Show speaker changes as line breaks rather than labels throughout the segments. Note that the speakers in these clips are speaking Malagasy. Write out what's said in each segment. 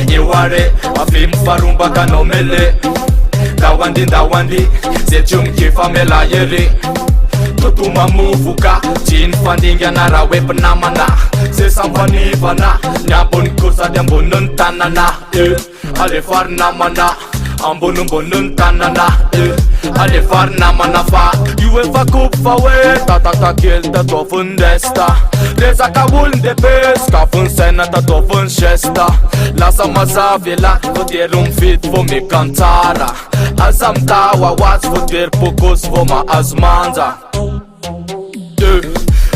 Iware afim farumba kanomele dawandi zechum kifamela yele tutuma muvuka chin fandinga nara wepanamana se sampanivana nyabon kusa dambonun tanana ale farnamana ambonun tanana ale farnamana fa uefa kupa we tata kelta tofun desta Leza ca un de pesca fun senata tofun shesta Lasa mazavela voter un fit vomi cantara Azam tawa was voter pocos voma azmanza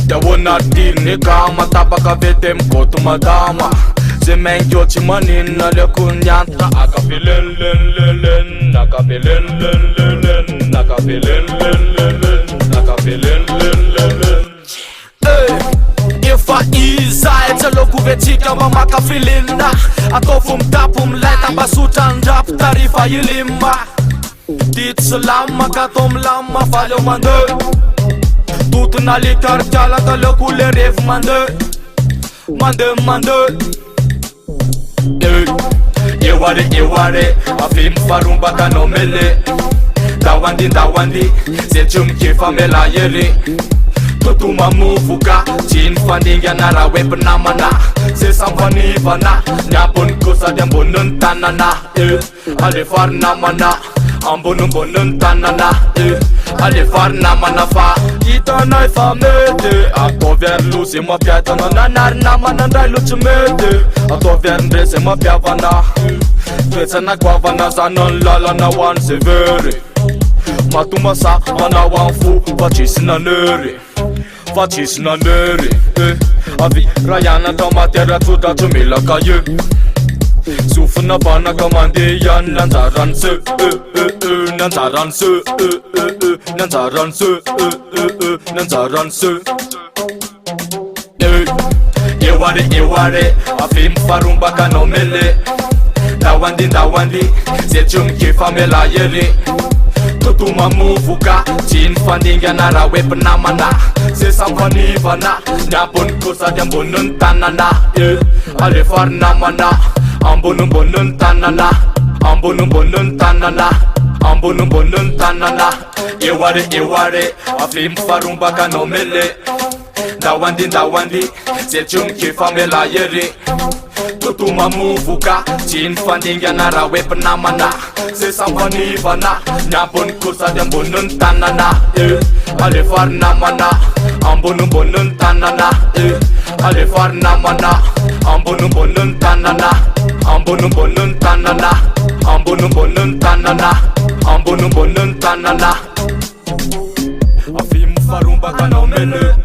De una dine kama tabaka vetem kotu madama Zemen gyochi manina le kunyanta Akapelen len Akapelen len Akapelen len Akapelen len Ifa iza eta loku vetika mama kafilina Atofum tapum leta basuta njap tarifa yilima Dit selama katom lama falyo mande Tut nali kartala ta loku le rev mande Iware afim farumba kanomele Dawandi zechum kifamela yele Tutuma muvuka chin fandinga nara wepanamana se sampanivana nyabon kusa dambonun tanana ale farnamana ambonun tanana ale farnamana fa itanai famete ato verlu se ma piatana nanar namana ndai luchmete ato vernre se ma piavana Twetsana kwavana zanon lala na wan severe Matuma sa mana wan fu vachisina nere Vachisina nere Avi rayana tomatera tuta tumila kaye Sufuna bana kamande yan nanzaran se Nanzaran se Iware afim farumba kanomele Dawandi zechum kifamela yele Tutuma muvuka chin fandinga nara wepanamana se sampanivana nyabon kusa dambonun tanana ale farnamana ambonun tanana Iware afim farumba kanomele Dawandi zechum kifamela yele Tutuma muvuka chin fandinga nara wepanamana se sampanivana nyabon kusa dambonun tanana ale farnamana ambonun tanana ale farnamana ambonun tanana afim farumba kanomele